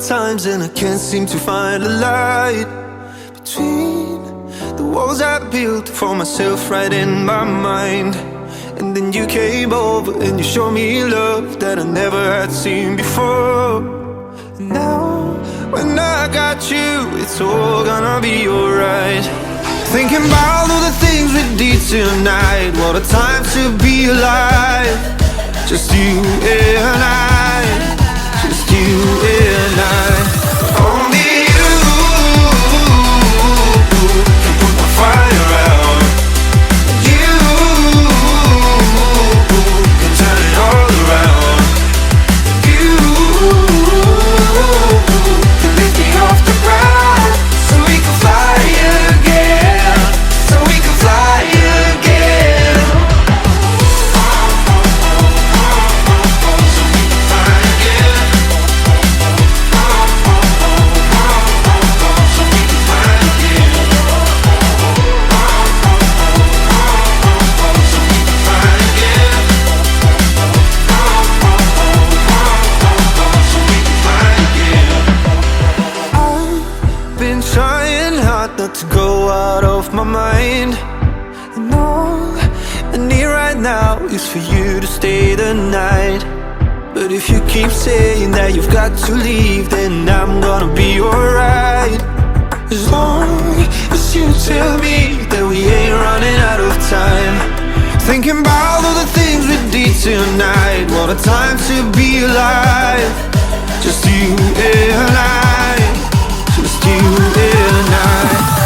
times and I can't seem to find a light between the walls I built for myself right in my mind. And then you came over and you showed me love that I never had seen before. And now when I got you, it's all gonna be alright. Thinking about all the things we did tonight. What a time to be alive. Just you and I, just you and I. Only you can put my fire out. You can turn it all around. You can lift me off the ground so we can fly again, so we can fly again. Not to go out of my mind. And all I need right now is for you to stay the night. But if you keep saying that you've got to leave, then I'm gonna be alright. As long as you tell me that we ain't running out of time. Thinking about all the things we did tonight. What a time to be alive. Just you and I, just you and I.